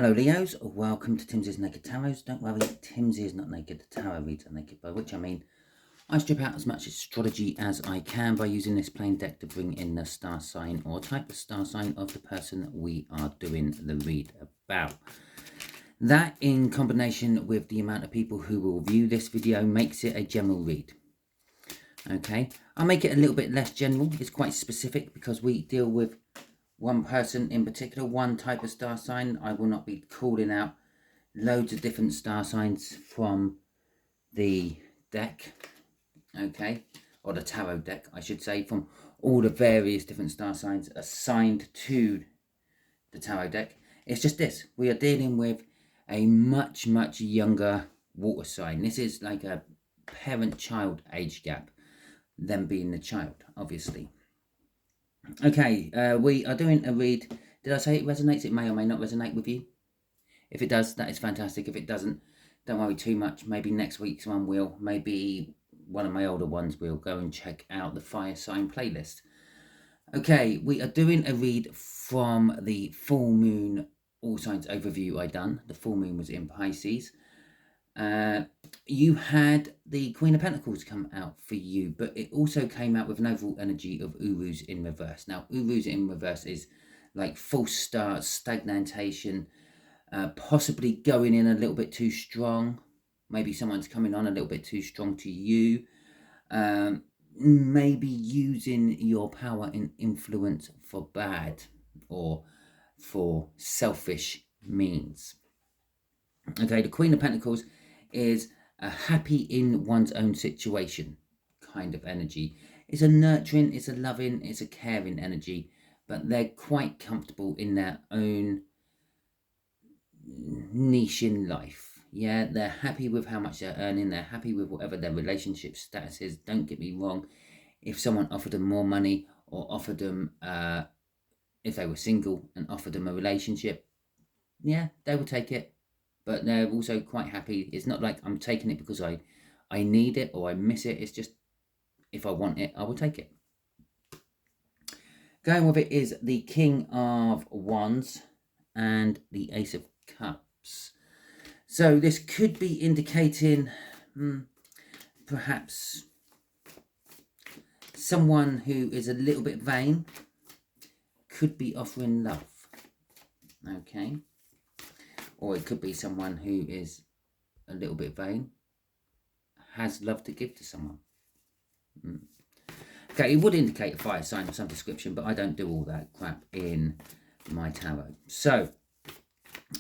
Hello Leos, welcome to Timsy's Naked Tarot. Don't worry, Timsy is not naked, the tarot reads are naked, by which I mean I strip out as much astrology as I can by using this plain deck to bring in the star sign or type of star sign of the person we are doing the read about. That in combination with the amount of people who will view this video makes it a general read. Okay, I'll make it a little bit less general, it's quite specific because we deal with one person in particular, one type of star sign. I will not be calling out loads of different star signs from the deck, okay, or the tarot deck, I should say, from all the various different star signs assigned to the tarot deck. It's just this, we are dealing with a much younger water sign. This is like a parent-child age gap, them being the child, obviously. Okay, we are doing a read. Did I say it resonates? It may or may not resonate with you. If it does, that is fantastic. If it doesn't, don't worry too much. Maybe next week's one will. Maybe one of my older ones will. Go and check out the fire sign playlist. Okay, we are doing a read from the full moon all signs overview I done. The full moon was in Pisces. You had the Queen of Pentacles come out for you, but it also came out with an overall energy of Urus in reverse. Now, Urus in reverse is like false start, stagnation, possibly going in a little bit too strong. Maybe someone's coming on a little bit too strong to you. Maybe using your power and influence for bad or for selfish means. Okay, the Queen of Pentacles is a happy in one's own situation kind of energy. It's a nurturing, it's a loving, it's a caring energy, but they're quite comfortable in their own niche in life. Yeah, they're happy with how much they're earning, they're happy with whatever their relationship status is. Don't get me wrong, if someone offered them more money or offered them, if they were single and offered them a relationship, yeah, they would take it. But they're also quite happy. It's not like I'm taking it because I need it or I miss it. It's just, if I want it, I will take it. Going with it is the King of Wands and the Ace of Cups. So this could be indicating perhaps someone who is a little bit vain could be offering love. Okay. Or it could be someone who is a little bit vain, has love to give to someone. Okay, it would indicate a fire sign of some description, but I don't do all that crap in my tarot. So,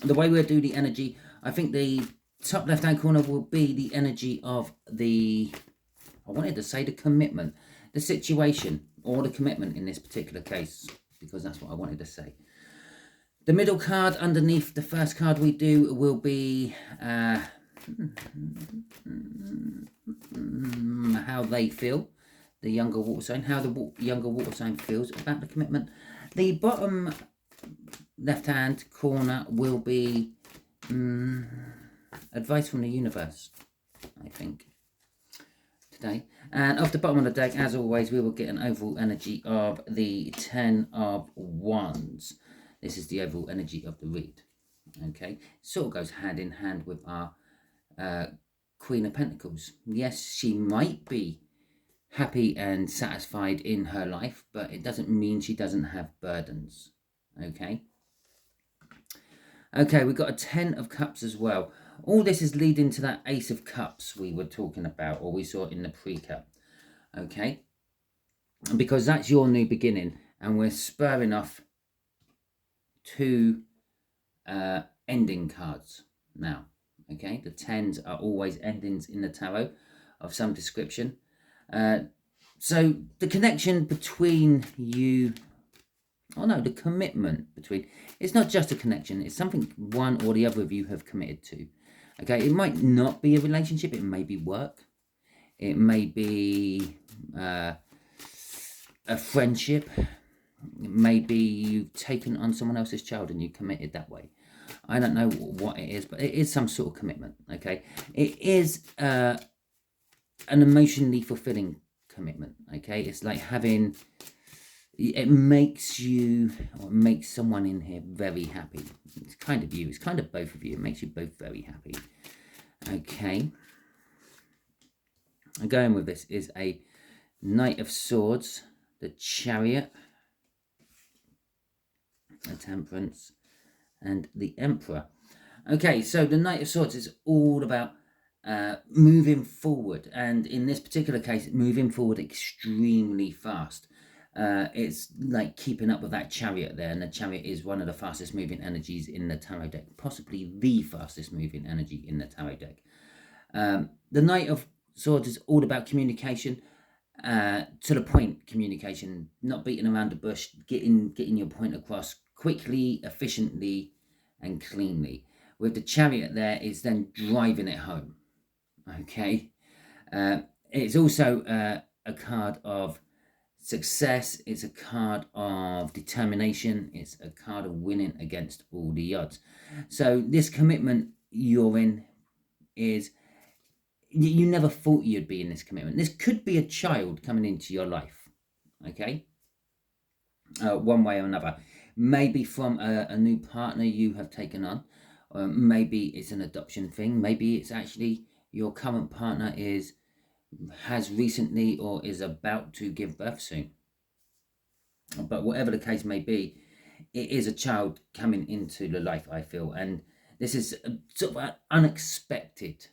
the way we'll do the energy, I think the top left-hand corner will be the energy of the, I wanted to say the commitment, the situation, or the commitment in this particular case, because that's what I wanted to say. The middle card underneath the first card we do will be how they feel, the younger water sign, how the younger water sign feels about the commitment. The bottom left-hand corner will be advice from the universe, I think, today. And off the bottom of the deck, as always, we will get an overall energy of the 10 of Wands. This is the overall energy of the read, okay? Sort of goes hand in hand with our Queen of Pentacles. Yes, she might be happy and satisfied in her life, but it doesn't mean she doesn't have burdens, okay? Okay, we've got a 10 of Cups as well. All this is leading to that Ace of Cups we were talking about, or we saw in the pre-cup, okay? Because that's your new beginning, and we're spurring off two ending cards now, okay? The 10s are always endings in the tarot of some description. So the connection between you, the commitment between, it's not just a connection, it's something one or the other of you have committed to, okay? It might not be a relationship, it may be work, it may be a friendship, maybe you've taken on someone else's child and you committed that way. I don't know what it is, but it is some sort of commitment, okay? It is an emotionally fulfilling commitment, okay? It's like having, it makes you, or makes someone in here very happy. It's kind of you. It's kind of both of you. It makes you both very happy. Okay. And going with this is a Knight of Swords, the Chariot, the Temperance, and the Emperor. Okay, so the Knight of Swords is all about moving forward, and in this particular case, moving forward extremely fast. It's like keeping up with that Chariot there, and the Chariot is one of the fastest moving energies in the tarot deck, possibly the fastest moving energy in the tarot deck. The Knight of Swords is all about communication, to the point communication, not beating around the bush, getting your point across quickly, efficiently, and cleanly. With the Chariot there, it's then driving it home. Okay, it's also a card of success. It's a card of determination. It's a card of winning against all the odds. So this commitment you're in is, you never thought you'd be in this commitment. This could be a child coming into your life, okay? One way or another. Maybe from a new partner you have taken on. Maybe it's an adoption thing. Maybe it's actually your current partner has recently or is about to give birth soon. But whatever the case may be, it is a child coming into the life, I feel. And this is sort of an unexpected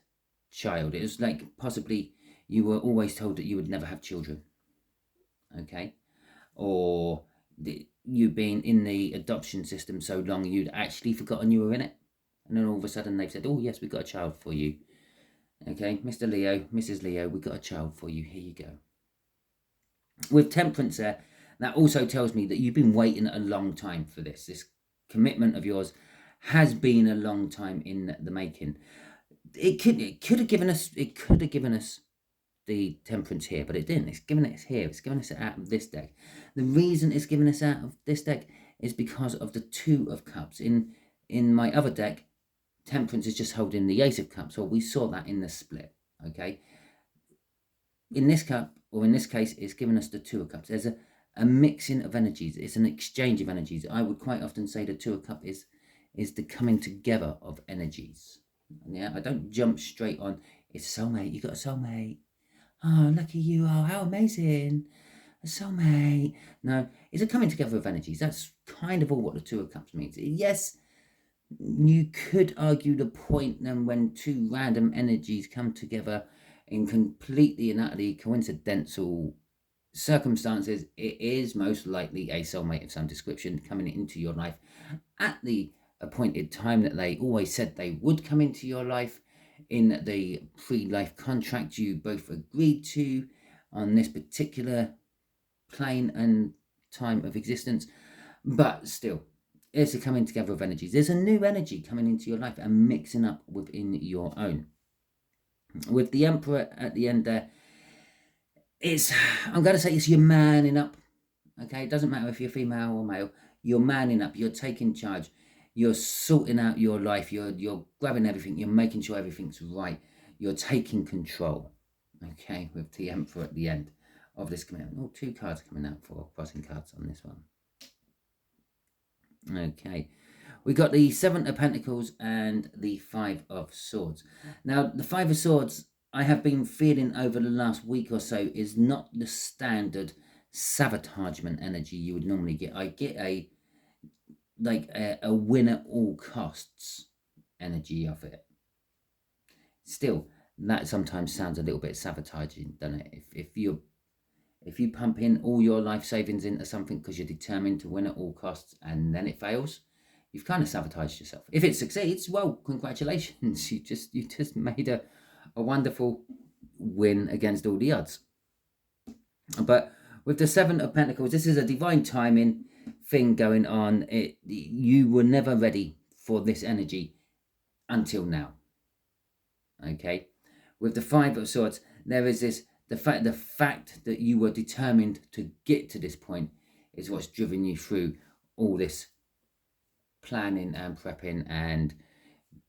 child. It was like possibly you were always told that you would never have children, okay? Or you've been in the adoption system so long you'd actually forgotten you were in it, and then all of a sudden they've said, oh yes, we got a child for you, okay, Mr. Leo, Mrs. Leo, we got a child for you, here you go. With Temperance there, that also tells me that you've been waiting a long time for this commitment of yours has been a long time in the making. It could have given us the Temperance here, but it didn't. It's given us here. It's given us it out of this deck. The reason it's given us out of this deck is because of the Two of Cups. In my other deck, Temperance is just holding the Ace of Cups. So we saw that in the split. Okay. In this cup, or in this case, it's given us the Two of Cups. There's a mixing of energies. It's an exchange of energies. I would quite often say the Two of Cups is the coming together of energies. Yeah, I don't jump straight on, it's a soulmate, you got a soulmate. Oh, lucky you are, how amazing. A soulmate. No, it's a coming together of energies. That's kind of all what the Two of Cups means. Yes, you could argue the point then when two random energies come together in completely and utterly coincidental circumstances, it is most likely a soulmate of some description coming into your life at the appointed time that they always said they would come into your life in the pre-life contract you both agreed to on this particular plane and time of existence. But still, it's a coming together of energies. There's a new energy coming into your life and mixing up within your own. With the Emperor at the end there, I'm going to say it's your manning up. Okay, it doesn't matter if you're female or male. You're manning up. You're taking charge. You're sorting out your life. You're grabbing everything. You're making sure everything's right. You're taking control. Okay, with the Emperor at the end of this commitment. Oh, 2 cards coming out for crossing cards on this one. Okay, we got the 7 of Pentacles and the 5 of Swords. Now, the 5 of Swords, I have been feeling over the last week or so, is not the standard sabotagement energy you would normally get. I get a win at all costs energy of it. Still, that sometimes sounds a little bit sabotaging, doesn't it? If you pump in all your life savings into something because you're determined to win at all costs and then it fails, you've kind of sabotaged yourself. If it succeeds, well, congratulations. You just made a wonderful win against all the odds. But with the 7 of Pentacles, this is a divine timing thing going on. You were never ready for this energy until now. Okay, with the 5 of Swords, there is this the fact that you were determined to get to this point is what's driven you through all this planning and prepping and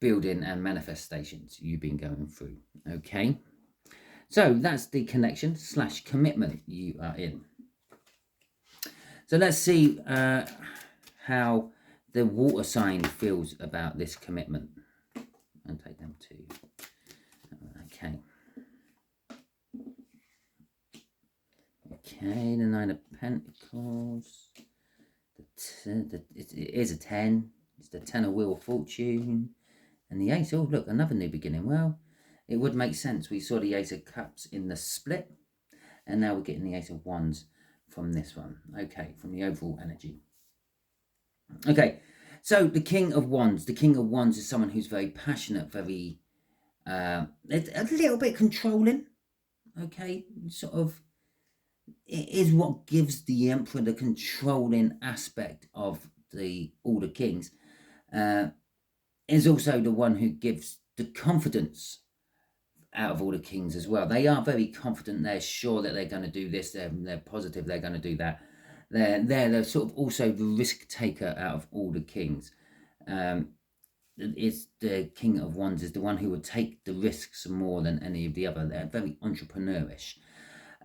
building and manifestations you've been going through. Okay, so that's the connection / commitment you are in. So let's see how the water sign feels about this commitment. And take them to. Okay. Okay, the Nine of Pentacles. It is a 10. It's the 10 of Wheel of Fortune. And the Ace. Oh, look, another new beginning. Well, it would make sense. We saw the Ace of Cups in the split. And now we're getting the Ace of Wands from this one. Okay, from the overall energy. Okay, so the King of Wands. The King of Wands is someone who's very passionate, very... a little bit controlling. Okay, sort of... It is what gives the Emperor the controlling aspect of all the kings. Is also the one who gives the confidence out of all the kings as well. They are very confident. They're sure that they're going to do this. They're positive they're going to do that. They're sort of also the risk taker out of all the kings. It's the King of Wands is the one who would take the risks more than any of the other. They're very entrepreneurish.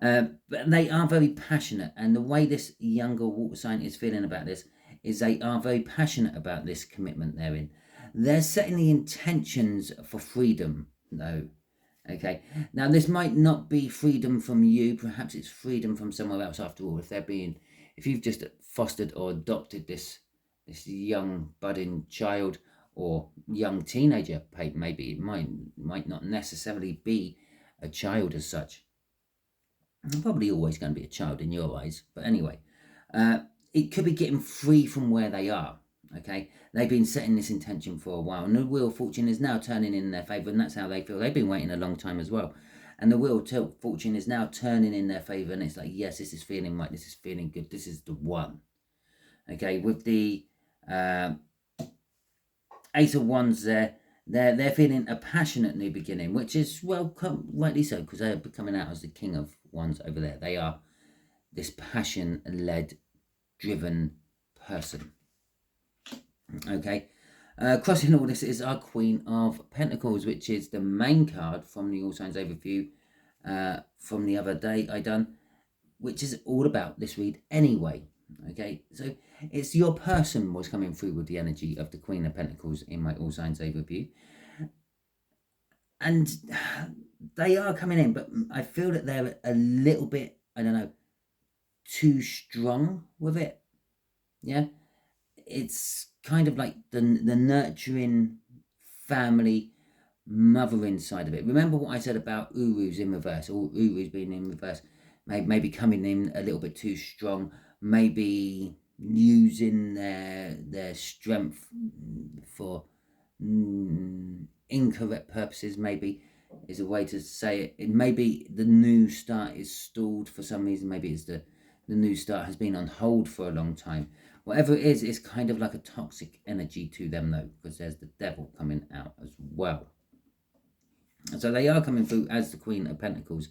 But they are very passionate, and the way this younger water sign is feeling about this is they are very passionate about this commitment they're in. They're setting the intentions for freedom, though. Okay, now this might not be freedom from you. Perhaps it's freedom from somewhere else. After all, if you've just fostered or adopted this young budding child or young teenager, maybe it might not necessarily be a child as such. Probably always going to be a child in your eyes, but anyway, it could be getting free from where they are. Okay, they've been setting this intention for a while, and the Wheel of Fortune is now turning in their favour, and that's how they feel. They've been waiting a long time as well, and the Wheel of Fortune is now turning in their favour, and it's like, yes, this is feeling right, this is feeling good, this is the one. Okay, with the Ace of Wands there, they're feeling a passionate new beginning, which is rightly so, because they are coming out as the King of Wands over there. They are this passion-led, driven person. Okay, crossing all this is our Queen of Pentacles, which is the main card from the All Signs Overview from the other day I done, which is all about this read anyway. Okay, so it's your person was coming through with the energy of the Queen of Pentacles in my All Signs Overview. And they are coming in, but I feel that they're a little bit, I don't know, too strong with it. Yeah, it's kind of like the nurturing family mothering side of it. Remember what I said about Urus in reverse, or Urus being in reverse, maybe coming in a little bit too strong, maybe using their strength for incorrect purposes, maybe is a way to say it. Maybe the new start is stalled for some reason. Maybe it's the new start has been on hold for a long time. Whatever it is, it's kind of like a toxic energy to them, though, because there's the devil coming out as well. So they are coming through as the Queen of Pentacles.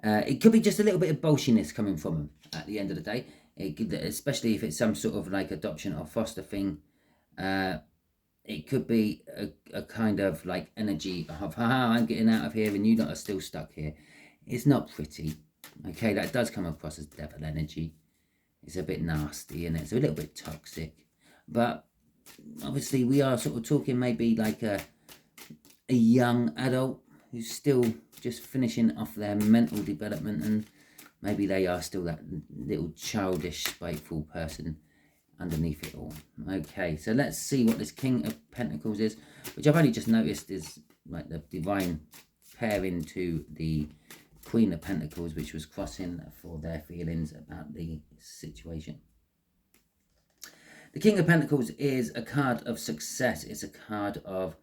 It could be just a little bit of bolshiness coming from them at the end of the day. It could, especially if it's some sort of like adoption or foster thing. It could be a kind of like energy of, I'm getting out of here and you lot are still stuck here. It's not pretty. Okay, that does come across as devil energy. It's a bit nasty and it's a little bit toxic. But obviously we are sort of talking maybe like a young adult who's still just finishing off their mental development, and maybe they are still that little childish, spiteful person underneath it all. Okay, so let's see what this King of Pentacles is, which I've only just noticed is like the divine pairing to the Queen of Pentacles, which was crossing for their feelings about the situation. The King of Pentacles is a card of success. It's a card of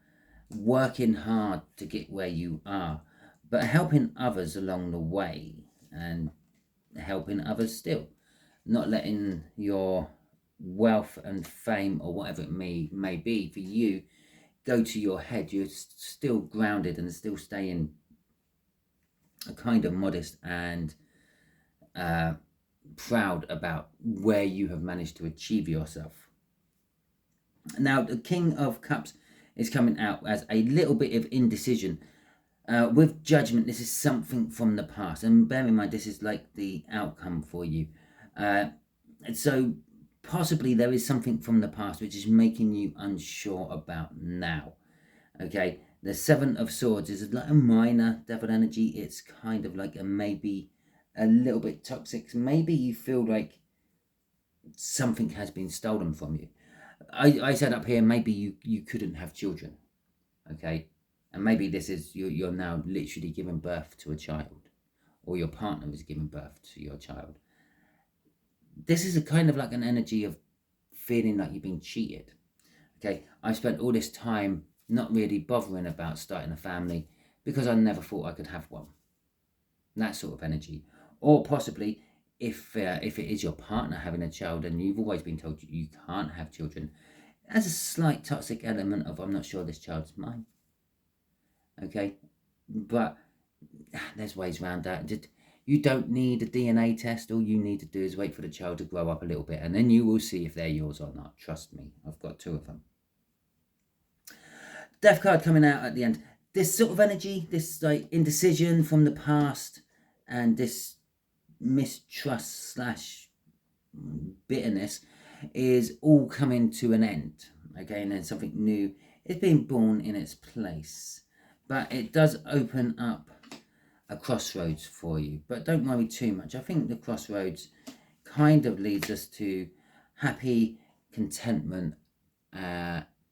working hard to get where you are, but helping others along the way and helping others still. Not letting your wealth and fame or whatever it may be for you go to your head. You're still grounded and still staying a kind of modest and proud about where you have managed to achieve yourself. Now, the King of Cups is coming out as a little bit of indecision. With Judgment, this is something from the past. And bear in mind, this is like the outcome for you. So possibly there is something from the past which is making you unsure about now. Okay, the Seven of Swords is like a minor devil energy. It's kind of like a maybe a little bit toxic. Maybe you feel like something has been stolen from you. I said up here, maybe you couldn't have children. Okay, and maybe this is you're now literally giving birth to a child, or your partner is giving birth to your child. This is a kind of like an energy of feeling like you've been cheated. Okay, I spent all this time not really bothering about starting a family because I never thought I could have one. That sort of energy. Or possibly if it is your partner having a child and you've always been told you can't have children, there's a slight toxic element of I'm not sure this child's mine. Okay, but there's ways around that. You don't need a DNA test. All you need to do is wait for the child to grow up a little bit and then you will see if they're yours or not. Trust me, I've got 2 of them. Death card coming out at the end. This sort of energy, this like indecision from the past and this mistrust slash bitterness is all coming to an end. Okay, and then something new is being born in its place. But it does open up a crossroads for you. But don't worry too much. I think the crossroads kind of leads us to happy contentment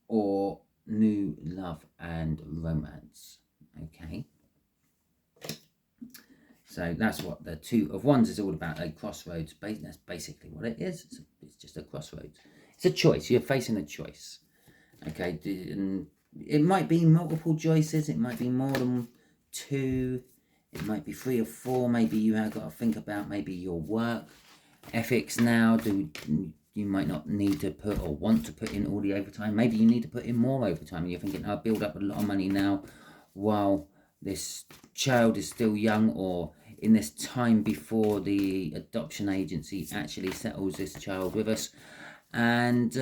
or new love and romance. Okay, so that's what the 2 of Wands is all about, a crossroads. That's basically what it is. It's just a crossroads. It's a choice. You're facing a choice. Okay, and it might be multiple choices. It might be more than 2. It might be 3 or 4. Maybe you have got to think about maybe your work ethics now. You might not need to put or want to put in all the overtime. Maybe you need to put in more overtime and you're thinking, I'll build up a lot of money now while this child is still young, or in this time before the adoption agency actually settles this child with us, and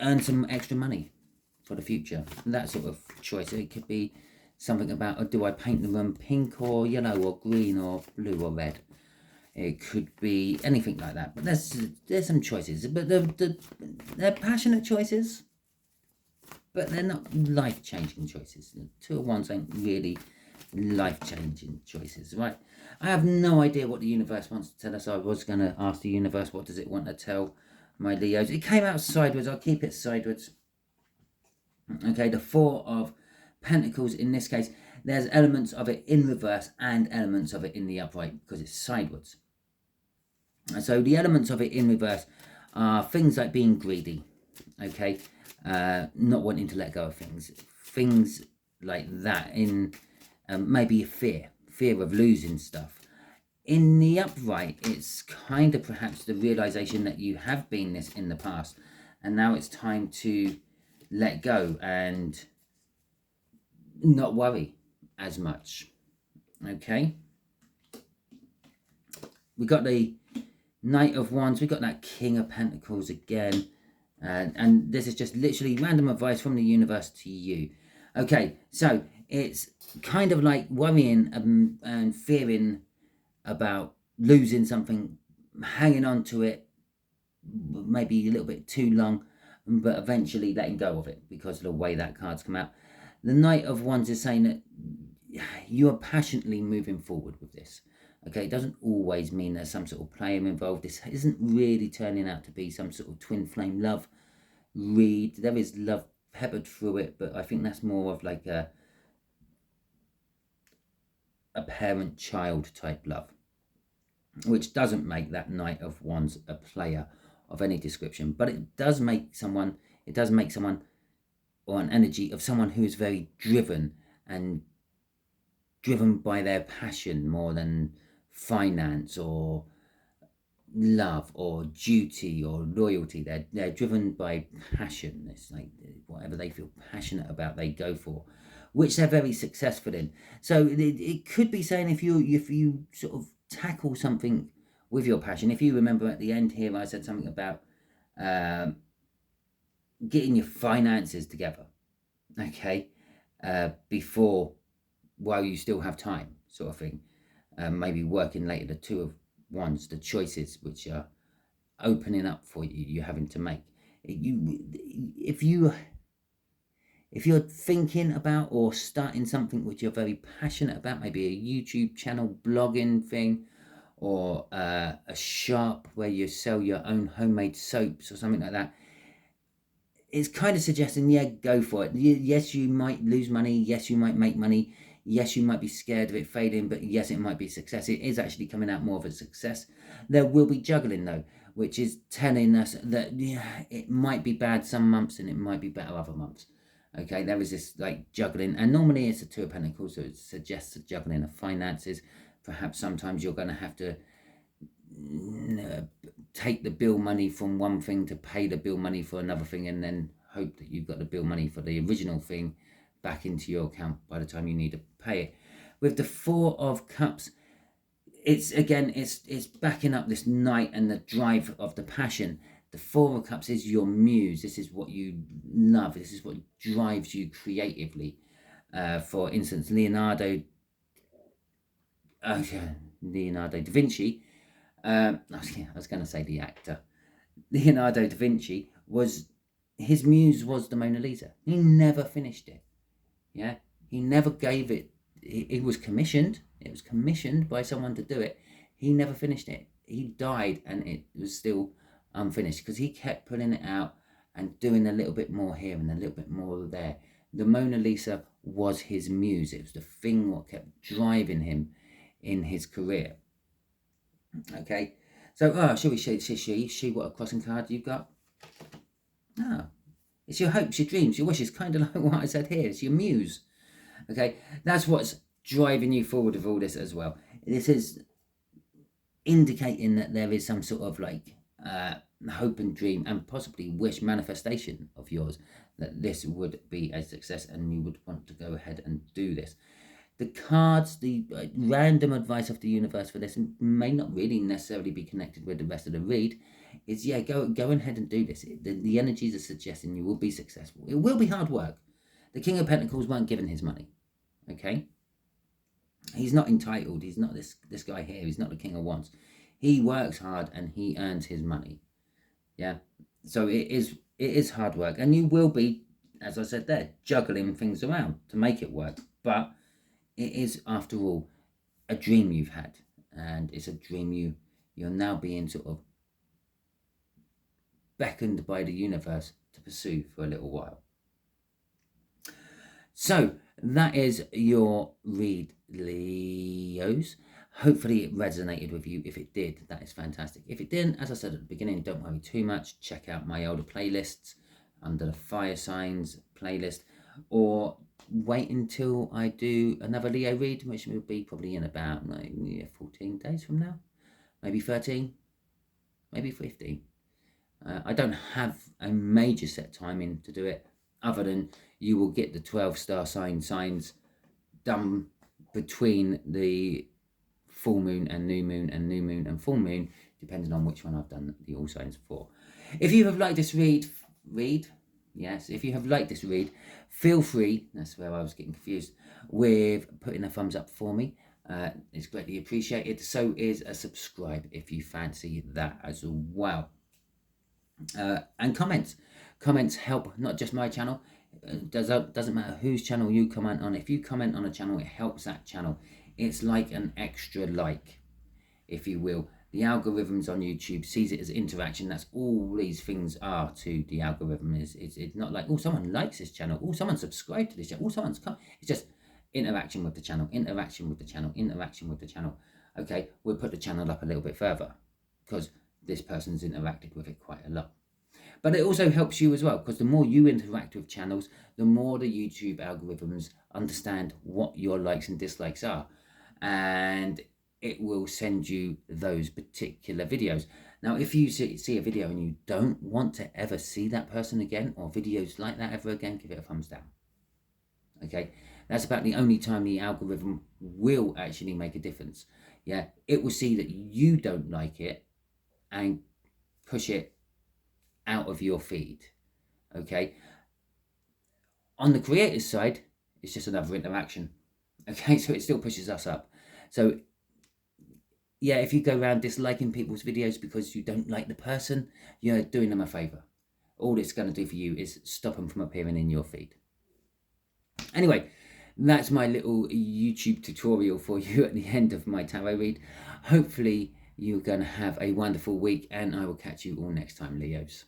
earn some extra money for the future. That sort of choice. It could be something about, do I paint the room pink or yellow or green or blue or red? It could be anything like that. But there's some choices. But they're passionate choices. But they're not life-changing choices. The 2 of Wands ain't really life-changing choices, right? I have no idea what the universe wants to tell us. I was going to ask the universe, what does it want to tell my Leos? It came out sideways. I'll keep it sideways. Okay, the 4 of Pentacles in this case. There's elements of it in reverse and elements of it in the upright because it's sideways. So the elements of it in reverse are things like being greedy, okay, not wanting to let go of things like that, in maybe a fear of losing stuff. In the upright, it's kind of perhaps the realization that you have been this in the past and now it's time to let go and not worry as much. Okay, we got the Knight of Wands, we got that King of Pentacles again, and this is just literally random advice from the universe to you. Okay, so it's kind of like worrying and fearing about losing something, hanging on to it maybe a little bit too long, but eventually letting go of it because of the way that card's come out. The Knight of Wands is saying that you are passionately moving forward with this. Okay, it doesn't always mean there's some sort of player involved. This isn't really turning out to be some sort of twin flame love read. There is love peppered through it, but I think that's more of like a parent-child type love, which doesn't make that Knight of Wands a player of any description, but it does make someone, or an energy of someone who is very driven and driven by their passion more than finance or love or duty or loyalty. They're driven by passion. It's like whatever they feel passionate about, they go for, which they're very successful in. So it could be saying if you sort of tackle something with your passion. If you remember at the end here, I said something about getting your finances together, okay, while you still have time, sort of thing. Maybe working later. The Two of Wands, the choices, which are opening up for you, you're having to make. If you're thinking about or starting something which you're very passionate about, maybe a YouTube channel, blogging thing, or a shop where you sell your own homemade soaps or something like that, it's kind of suggesting, yeah, go for it. Yes, you might lose money. Yes, you might make money. Yes, you might be scared of it failing, but yes, it might be a success. It is actually coming out more of a success. There will be juggling though, which is telling us that it might be bad some months and it might be better other months. Okay, there is this like juggling, and normally it's a Two of Pentacles, so it suggests a juggling of finances. Perhaps sometimes you're going to have to take the bill money from one thing to pay the bill money for another thing, and then hope that you've got the bill money for the original thing back into your account by the time you need to pay it. With the Four of Cups, it's again, it's backing up this night and the drive of the passion. The Four of Cups is your muse. This is what you love. This is what drives you creatively. For instance, Leonardo da Vinci. I was going to say the actor. Leonardo da Vinci his muse was the Mona Lisa. He never finished it. Yeah, he never gave it. It was commissioned. It was commissioned by someone to do it. He never finished it. He died and it was still unfinished because he kept putting it out and doing a little bit more here and a little bit more there. The Mona Lisa was his muse. It was the thing what kept driving him in his career. Okay, so shall we see what a crossing card you've got? It's your hopes, your dreams, your wishes, kind of like what I said here. It's your muse. Okay, that's what's driving you forward with all this as well. This is indicating that there is some sort of like hope and dream and possibly wish manifestation of yours, that this would be a success and you would want to go ahead and do this. The cards, the random advice of the universe for this may not really necessarily be connected with the rest of the read. Is go ahead and do this. The energies are suggesting you will be successful. It will be hard work. The King of Pentacles weren't given his money. Okay, he's not entitled. He's not this guy here. He's not the King of Wands. He works hard and he earns his money. Yeah, so it is hard work, and you will be, as I said there, juggling things around to make it work. But it is, after all, a dream you've had, and it's a dream you're now being sort of beckoned by the universe to pursue for a little while. So that is your read, Leos. Hopefully it resonated with you. If it did, that is fantastic. If it didn't, as I said at the beginning, don't worry too much. Check out my older playlists under the Fire Signs playlist, or wait until I do another Leo read, which will be probably in about 14 days from now, maybe 13, maybe 15. I don't have a major set timing to do it, other than you will get the 12 star signs done between the full moon and new moon and new moon and full moon, depending on which one I've done the all signs for. If you have liked this read, yes, if you have liked this read, feel free, that's where I was getting confused, with putting a thumbs up for me. It's greatly appreciated. So is a subscribe if you fancy that as well. And comments help not just my channel. Doesn't matter whose channel you comment on. If you comment on a channel, it helps that channel. It's like an extra like, if you will. The algorithms on YouTube sees it as interaction. That's all these things are to the algorithm. It's not like, oh, someone likes this channel, oh, someone subscribed to this channel, oh, someone's come. It's just interaction with the channel, interaction with the channel, interaction with the channel. Okay, we'll put the channel up a little bit further because this person's interacted with it quite a lot. But it also helps you as well, because the more you interact with channels, the more the YouTube algorithms understand what your likes and dislikes are. And it will send you those particular videos. Now, if you see a video and you don't want to ever see that person again, or videos like that ever again, give it a thumbs down. Okay, that's about the only time the algorithm will actually make a difference. Yeah, it will see that you don't like it and push it out of your feed. Okay, on the creator's side, it's just another interaction. Okay, so it still pushes us up. So yeah, if you go around disliking people's videos because you don't like the person, you're doing them a favour. All it's going to do for you is stop them from appearing in your feed. Anyway, that's my little YouTube tutorial for you at the end of my tarot read. Hopefully you're going to have a wonderful week, and I will catch you all next time, Leos.